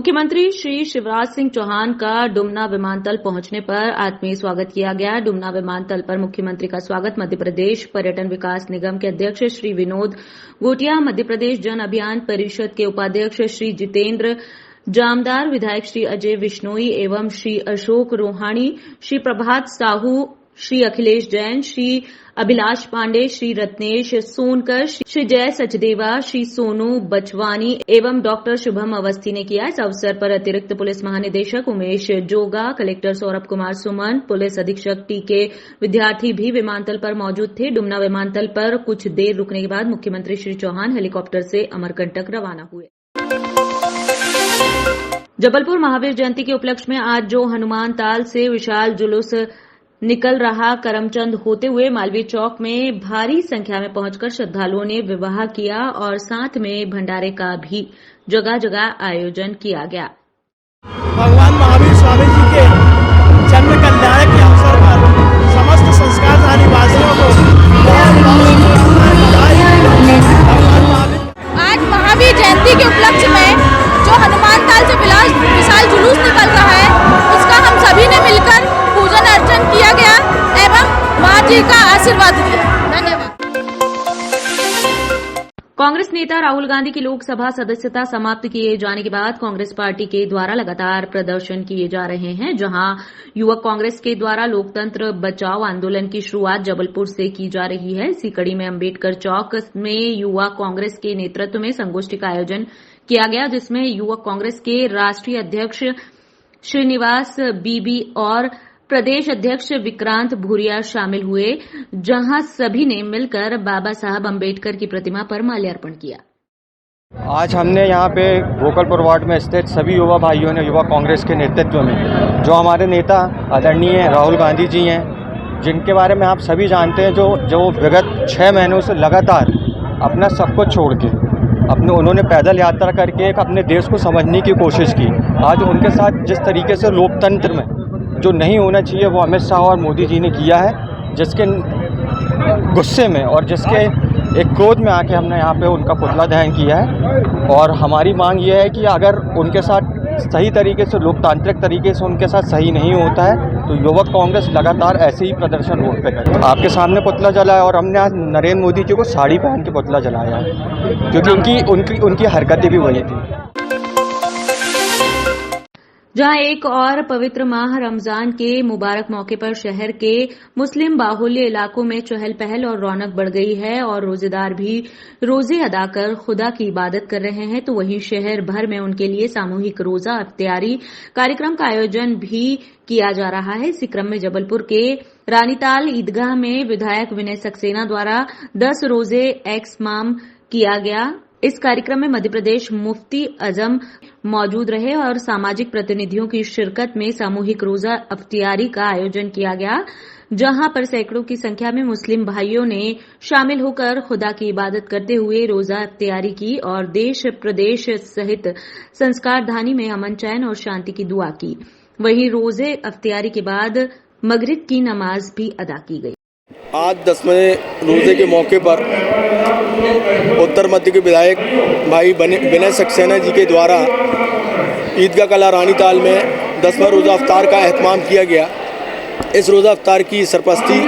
मुख्यमंत्री श्री शिवराज सिंह चौहान का डुमना विमानतल पहुंचने पर आत्मीय स्वागत किया गया। डुमना विमानतल पर मुख्यमंत्री का स्वागत मध्य प्रदेश पर्यटन विकास निगम के अध्यक्ष श्री विनोद गोटिया, मध्य प्रदेश जन अभियान परिषद के उपाध्यक्ष श्री जितेंद्र जामदार, विधायक श्री अजय विश्नोई एवं श्री अशोक रोहाणी, श्री प्रभात साहू, श्री अखिलेश जैन, श्री अभिलाष पांडे, श्री रत्नेश सोनकर, श्री जय सचदेवा, श्री सोनू बचवानी एवं डॉक्टर शुभम अवस्थी ने किया। इस अवसर पर अतिरिक्त पुलिस महानिदेशक उमेश जोगा, कलेक्टर सौरभ कुमार सुमन, पुलिस अधीक्षक टीके विद्यार्थी भी विमानतल पर मौजूद थे। डुमना विमानतल पर कुछ देर रुकने के बाद मुख्यमंत्री श्री चौहान हेलीकॉप्टर से अमरकंटक रवाना हुए। जबलपुर महावीर जयंती के उपलक्ष्य में आज जो हनुमान ताल से विशाल जुलूस निकल रहा, करमचंद होते हुए मालवीय चौक में भारी संख्या में पहुंचकर श्रद्धालुओं ने विवाह किया और साथ में भंडारे का भी जगह जगह आयोजन किया गया। भगवान महावीर स्वामी जी के जन्म कल्याण के अवसर पर समस्त संस्कारधारी वासियों को आज महावीर जयंती के उपलक्ष्य में जो हनुमान ताल से विशाल जुलूस निकल रहा है, उसका हम सभी ने मिलकर पूजन अर्चन किया गया एवं मां जी का आशीर्वाद लिया। धन्यवाद। कांग्रेस नेता राहुल गांधी की लोकसभा सदस्यता समाप्त किए जाने के बाद कांग्रेस पार्टी के द्वारा लगातार प्रदर्शन किए जा रहे हैं। जहां युवक कांग्रेस के द्वारा लोकतंत्र बचाओ आंदोलन की शुरुआत जबलपुर से की जा रही है। इसी कड़ी में अंबेडकर चौक में युवा कांग्रेस के नेतृत्व में संगोष्ठी का आयोजन किया गया, जिसमें युवक कांग्रेस के राष्ट्रीय अध्यक्ष श्रीनिवास बीबी और प्रदेश अध्यक्ष विक्रांत भूरिया शामिल हुए, जहां सभी ने मिलकर बाबा साहब अंबेडकर की प्रतिमा पर माल्यार्पण किया। आज हमने यहाँ पे गोकलपुर वार्ड में स्थित सभी युवा भाइयों ने युवा कांग्रेस के नेतृत्व में जो हमारे नेता आदरणीय राहुल गांधी जी हैं, जिनके बारे में आप सभी जानते हैं, जो विगत 6 महीनों से लगातार अपना सब कुछ छोड़ के उन्होंने पैदल यात्रा करके एक अपने देश को समझने की कोशिश की। आज उनके साथ जिस तरीके से लोकतंत्र में जो नहीं होना चाहिए वो अमित शाह और मोदी जी ने किया है, जिसके गुस्से में और जिसके एक क्रोध में आके हमने यहाँ पे उनका पुतला दहन किया है। और हमारी मांग ये है कि अगर उनके साथ सही तरीके से लोकतांत्रिक तरीके से उनके साथ सही नहीं होता है तो युवक कांग्रेस लगातार ऐसे ही प्रदर्शन रोड पे करे। आपके सामने पुतला जलाया और हमने आज नरेंद्र मोदी जी को साड़ी पहन के पुतला जलाया है, क्योंकि उनकी हरकतें भी वही थी। जहां एक और पवित्र माह रमजान के मुबारक मौके पर शहर के मुस्लिम बाहुल्य इलाकों में चहल पहल और रौनक बढ़ गई है और रोजेदार भी रोजे अदा कर खुदा की इबादत कर रहे हैं, तो वहीं शहर भर में उनके लिए सामूहिक रोजा इफ्तियारी कार्यक्रम का आयोजन भी किया जा रहा है। इसी क्रम में जबलपुर के रानीताल ईदगाह में विधायक विनय सक्सेना द्वारा 10 रोजे एक्स माम किया गया। इस कार्यक्रम में मध्य प्रदेश मुफ्ती आजम मौजूद रहे और सामाजिक प्रतिनिधियों की शिरकत में सामूहिक रोजा इफ्तियारी का आयोजन किया गया, जहां पर सैकड़ों की संख्या में मुस्लिम भाइयों ने शामिल होकर खुदा की इबादत करते हुए रोजा इफ्तियारी की और देश प्रदेश सहित संस्कारधानी में अमन चैन और शांति की दुआ की। वहीं रोजे इफ्तियारी के बाद मगरिब की नमाज भी अदा की गई। आज 10वें रोजे के मौके पर उत्तर मध्य के विधायक भाई विनय सक्सेना जी के द्वारा ईदगाह कला रानीताल में 10वां रोज़ा इफ्तार का एहतमाम किया गया। इस रोज़ा इफ्तार की सरपरस्ती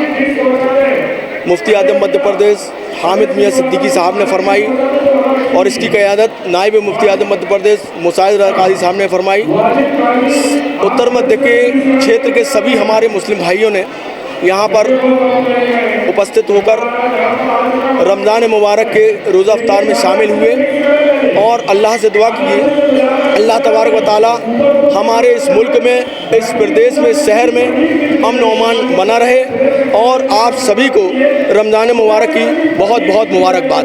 मुफ्ती आजम मध्य प्रदेश हामिद मियां सिद्दीकी साहब ने फरमाई और इसकी क़यादत नायब मुफ्ती आजम मध्य प्रदेश मुसाइद काजी साहब ने फरमाई। उत्तर मध्य के क्षेत्र के सभी हमारे मुस्लिम भाइयों ने यहाँ पर उपस्थित होकर रमज़ान मुबारक के रोज़ा इफ्तार में शामिल हुए और अल्लाह से दुआ की, अल्लाह तबारक व तआला हमारे इस मुल्क में, इस प्रदेश में, इस शहर में अमन व अमान बना रहे और आप सभी को रमज़ान मुबारक की बहुत बहुत मुबारकबाद।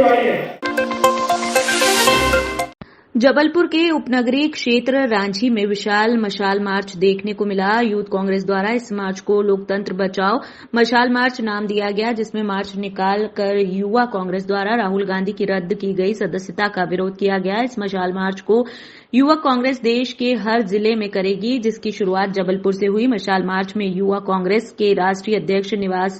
जबलपुर के उपनगरीय क्षेत्र रांझी में विशाल मशाल मार्च देखने को मिला। यूथ कांग्रेस द्वारा इस मार्च को लोकतंत्र बचाओ मशाल मार्च नाम दिया गया, जिसमें मार्च निकाल कर युवा कांग्रेस द्वारा राहुल गांधी की रद्द की गई सदस्यता का विरोध किया गया। इस मशाल मार्च को युवा कांग्रेस देश के हर जिले में करेगी, जिसकी शुरुआत जबलपुर से हुई। मशाल मार्च में युवा कांग्रेस के राष्ट्रीय अध्यक्ष निवास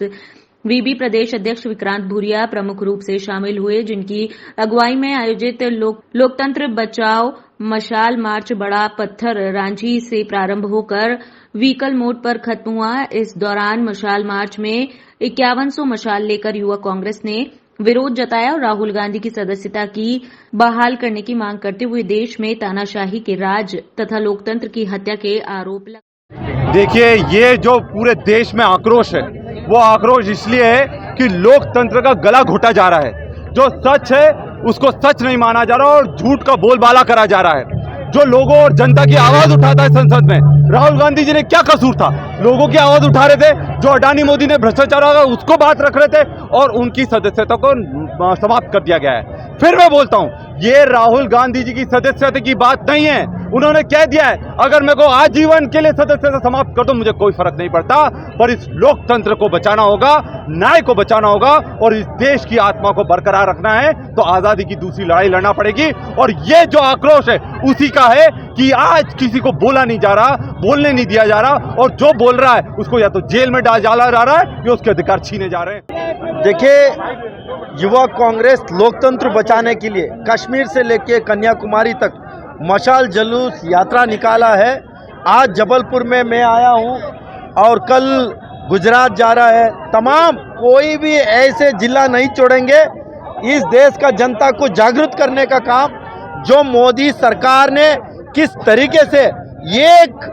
वीबी, प्रदेश अध्यक्ष विक्रांत भूरिया प्रमुख रूप से शामिल हुए, जिनकी अगुवाई में आयोजित लोकतंत्र बचाओ मशाल मार्च बड़ा पत्थर रांची से प्रारंभ होकर व्हीकल मोड पर खत्म हुआ। इस दौरान मशाल मार्च में 5100 मशाल लेकर युवक कांग्रेस ने विरोध जताया और राहुल गांधी की सदस्यता की बहाल करने की मांग करते हुए देश में तानाशाही के राज तथा लोकतंत्र की हत्या के आरोप लगाए। देखिए, ये जो पूरे देश में आक्रोश है वो आक्रोश इसलिए है कि लोकतंत्र का गला घोटा जा रहा है। जो सच है उसको सच नहीं माना जा रहा और झूठ का बोलबाला करा जा रहा है। जो लोगों और जनता की आवाज उठाता है संसद में, राहुल गांधी जी ने क्या कसूर था? लोगों की आवाज उठा रहे थे। जो अडानी मोदी ने भ्रष्टाचार होगा उसको बात रख रहे थे और उनकी सदस्यता को समाप्त कर दिया गया है। फिर मैं बोलता हूं, ये राहुल गांधी जी की सदस्यता की बात नहीं है। उन्होंने कह दिया है अगर मेरे को आजीवन के लिए सदस्यता समाप्त कर दो मुझे कोई फर्क नहीं पड़ता, पर इस लोकतंत्र को बचाना होगा, न्याय को बचाना होगा और इस देश की आत्मा को बरकरार रखना है तो आजादी की दूसरी लड़ाई लड़ना पड़ेगी। और ये जो आक्रोश है उसी का है कि आज किसी को बोला नहीं जा रहा, बोलने नहीं दिया जा रहा और जो बोल रहा है उसको या तो जेल में डाला जा रहा है या उसके अधिकार छीने जा रहे हैं। देखिए, युवा कांग्रेस लोकतंत्र बचाने के लिए कश्मीर से लेकर कन्याकुमारी तक मशाल जुलूस यात्रा निकाला है। आज जबलपुर में मैं आया हूं और कल गुजरात जा रहा है। तमाम कोई भी ऐसे जिला नहीं छोड़ेंगे। इस देश का जनता को जागरूक करने का काम जो मोदी सरकार ने किस तरीके से एक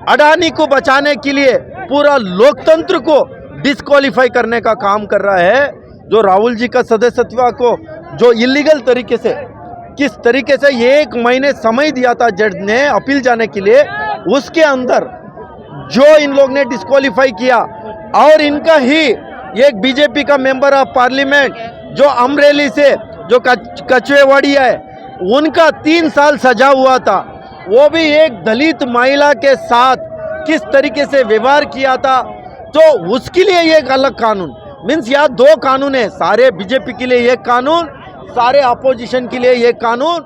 अडानी को बचाने के लिए पूरा लोकतंत्र को डिस्क्वालीफाई करने का काम कर रहा है। जो राहुल जी का सदस्यत्व को जो इलीगल तरीके से किस तरीके से 1 महीने समय दिया था जज ने अपील जाने के लिए, उसके अंदर जो इन लोग ने डिस्क्वालीफाई किया और इनका ही एक बीजेपी का मेंबर ऑफ पार्लियामेंट जो अमरेली से जो कछुएवाड़ी है उनका 3 साल सजा हुआ था, वो भी एक दलित महिला के साथ किस तरीके से व्यवहार किया था, तो उसके लिए एक अलग कानून मीन्स यहाँ 2 कानून है। सारे बीजेपी के लिए एक कानून, सारे अपोजिशन के लिए ये कानून।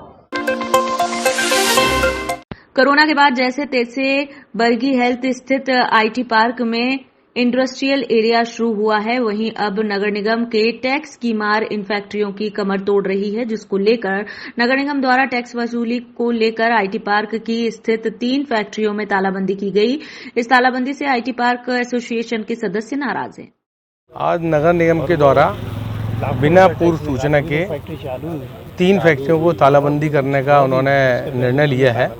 कोरोना के बाद जैसे तैसे बरगी हेल्थ स्थित आईटी पार्क में इंडस्ट्रियल एरिया शुरू हुआ है, वहीं अब नगर निगम के टैक्स की मार इन फैक्ट्रियों की कमर तोड़ रही है, जिसको लेकर नगर निगम द्वारा टैक्स वसूली को लेकर आईटी पार्क की स्थित 3 फैक्ट्रियों में तालाबंदी की गई। इस तालाबंदी से आईटी पार्क एसोसिएशन के सदस्य नाराज हैं। आज नगर निगम के द्वारा बिना पूर्व सूचना के 3 फैक्ट्रियों को तालाबंदी करने का उन्होंने निर्णय लिया है।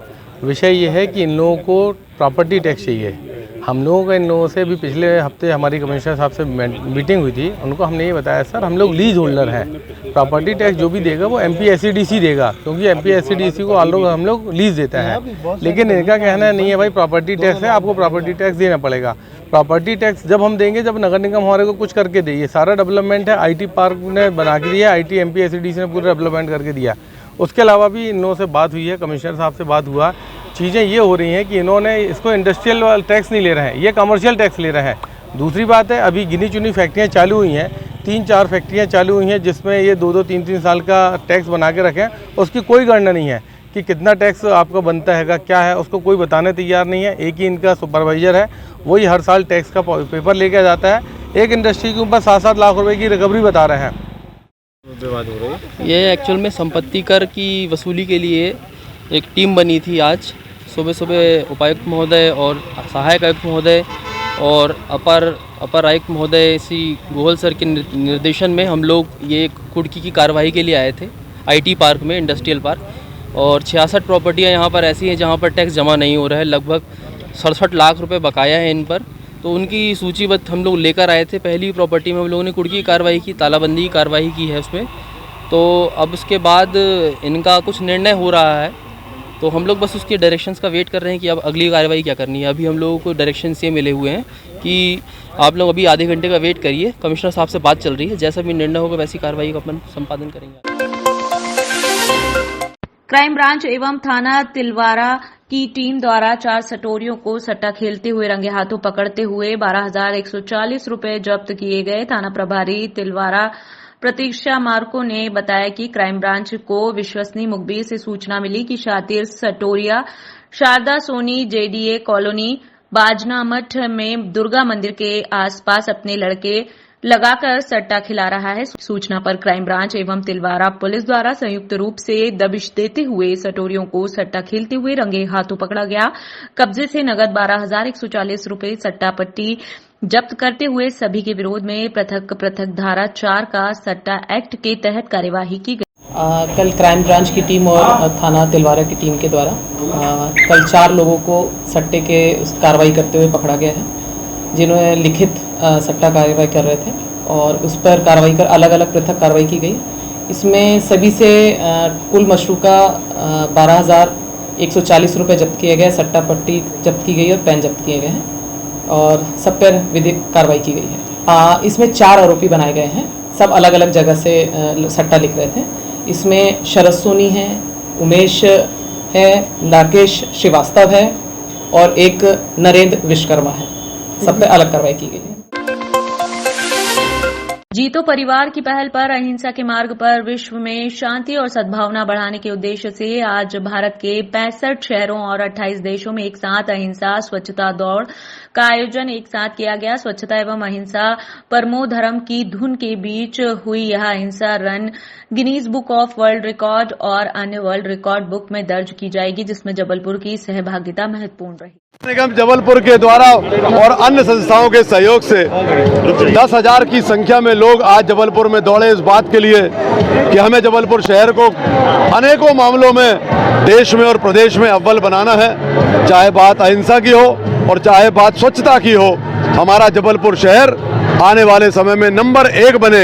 विषय ये है कि इन लोगों को प्रॉपर्टी टैक्स चाहिए। हम लोगों का इन लोगों से भी पिछले हफ्ते हमारी कमिश्नर साहब से मीटिंग हुई थी। उनको हमने ये बताया सर हम लोग लीज होल्डर हैं, प्रॉपर्टी टैक्स जो भी देगा वो MPSEDC देगा, क्योंकि MPSEDC को हम लोग लीज देता है। लेकिन इनका कहना नहीं है भाई प्रॉपर्टी टैक्स है, आपको प्रॉपर्टी टैक्स देना पड़ेगा। प्रॉपर्टी टैक्स जब हम देंगे जब नगर निगम हमारे को कुछ करके दे। ये सारा डेवलपमेंट है आईटी पार्क ने बना के दिया, IT MPSEDC ने पूरा डेवलपमेंट करके दिया। उसके अलावा भी इन लोगों से बात हुई है, कमिश्नर साहब से बात हुआ। चीज़ें ये हो रही हैं कि इन्होंने इसको इंडस्ट्रियल टैक्स नहीं ले रहे हैं, ये कमर्शियल टैक्स ले रहे हैं। दूसरी बात है अभी गिनी चुनी फैक्ट्रियाँ चालू हुई हैं, 3-4 फैक्ट्रियाँ चालू हुई हैं जिसमें ये 2-2, 3-3 साल का टैक्स बना के रखें, उसकी कोई गणना नहीं है कि कितना टैक्स आपको बनता है क्या है, उसको कोई बताने तैयार नहीं है। एक ही इनका सुपरवाइजर है, वही हर साल टैक्स का पेपर लेके जाता है। एक इंडस्ट्री के ऊपर 7-7 लाख रुपए की रिकवरी बता रहे हैं। विवाद हो रही है। ये एक्चुअल में संपत्ति कर की वसूली के लिए एक टीम बनी थी। आज सुबह उपायुक्त महोदय और सहायक आयुक्त महोदय और अपर आयुक्त महोदय श्री गोयल सर के निर्देशन में हम लोग ये कुर्की की कार्रवाई के लिए आए थे IT पार्क में, इंडस्ट्रियल पार्क। और 66 प्रॉपर्टियाँ यहाँ पर ऐसी हैं जहाँ पर टैक्स जमा नहीं हो रहा है। लगभग 67 लाख रुपए बकाया है इन पर, तो उनकी सूचीबद्ध हम लोग लेकर आए थे। पहली प्रॉपर्टी में हम लोगों ने कुर्की की कार्रवाई की, तालाबंदी की कार्रवाई की है उसमें। तो अब उसके बाद इनका कुछ निर्णय हो रहा है, तो हम लोग बस उसके डायरेक्शंस का वेट कर रहे हैं कि अब अगली कार्रवाई क्या करनी है। अभी हम लोगों को डायरेक्शंस ये मिले हुए हैं कि आप लोग अभी आधे घंटे का वेट करिए, कमिश्नर साहब से बात चल रही है, जैसा भी निर्णय होगा वैसी कार्रवाई का अपन संपादन करेंगे। क्राइम ब्रांच एवं थाना तिलवारा की टीम द्वारा 4 सटोरियों को सट्टा खेलते हुए रंगे हाथों पकड़ते हुए 12,140 रुपए जब्त किए गए। थाना प्रभारी तिलवारा प्रतीक्षा मार्को ने बताया कि क्राइम ब्रांच को विश्वसनीय मुखबिर से सूचना मिली कि शातिर सटोरिया शारदा सोनी JDA कॉलोनी बाजना मठ में दुर्गा मंदिर के आसपास अपने लड़के लगाकर सट्टा खिला रहा है। सूचना पर क्राइम ब्रांच एवं तिलवारा पुलिस द्वारा संयुक्त रूप से दबिश देते हुए सटोरियों को सट्टा खेलते हुए रंगे हाथों पकड़ा गया। कब्जे से नगद 12,140 रुपए, सट्टा पट्टी जब्त करते हुए सभी के विरोध में पृथक पृथक धारा 4 का सट्टा एक्ट के तहत कार्यवाही की गई। कल क्राइम ब्रांच की टीम और थाना तिलवारा की टीम के द्वारा कल 4 लोगों को सट्टे के कार्रवाई करते हुए पकड़ा गया है, जिन्होंने लिखित सट्टा कार्रवाई कर रहे थे और उस पर कार्रवाई कर अलग अलग पृथक कार्रवाई की गई। इसमें सभी से कुल मशरूका 12,140 रुपये जब्त किए गए, सट्टा पट्टी जब्त की गई और पेन जब्त किए गए हैं और सब पर विधिक कार्रवाई की गई है। इसमें 4 आरोपी बनाए गए हैं, सब अलग अलग जगह से सट्टा लिख रहे थे। इसमें शरद सोनी है, उमेश है, नागेश श्रीवास्तव है और एक नरेंद्र विश्वकर्मा है। सब पे अलग कार्रवाई की गई है। जीतो परिवार की पहल पर अहिंसा के मार्ग पर विश्व में शांति और सद्भावना बढ़ाने के उद्देश्य से आज भारत के 65 शहरों और 28 देशों में एक साथ अहिंसा स्वच्छता दौड़ का आयोजन एक साथ किया गया। स्वच्छता एवं अहिंसा परमो धर्म की धुन के बीच हुई यह अहिंसा run Guinness book of world record और अन्य वर्ल्ड रिकॉर्ड बुक में दर्ज की जाएगी, जिसमें जबलपुर की सहभागिता महत्वपूर्ण रही। निगम जबलपुर के द्वारा और अन्य संस्थाओं के सहयोग से 10,000 की संख्या में लोग आज जबलपुर में दौड़े इस बात के लिए कि हमें जबलपुर शहर को अनेकों मामलों में देश में और प्रदेश में अव्वल बनाना है। चाहे बात अहिंसा की हो और चाहे बात स्वच्छता की हो, हमारा जबलपुर शहर आने वाले समय में नंबर 1 बने,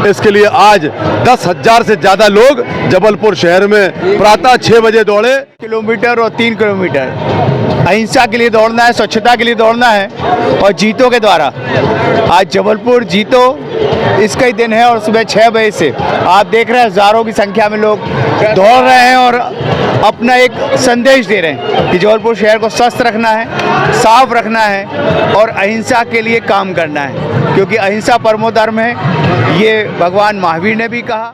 इसके लिए आज 10,000 से ज्यादा लोग जबलपुर शहर में प्रातः 6 बजे दौड़े। किलोमीटर और 3 किलोमीटर अहिंसा के लिए दौड़ना है, स्वच्छता के लिए दौड़ना है और जीतो के द्वारा आज जबलपुर जीतो इसका ही दिन है और सुबह 6 बजे से आप देख रहे हैं हजारों की संख्या में लोग दौड़ रहे हैं और अपना एक संदेश दे रहे हैं कि जबलपुर शहर को स्वस्थ रखना है, साफ रखना है और अहिंसा के लिए काम करना है, क्योंकि अहिंसा परमो धर्म है, ये भगवान महावीर ने भी कहा।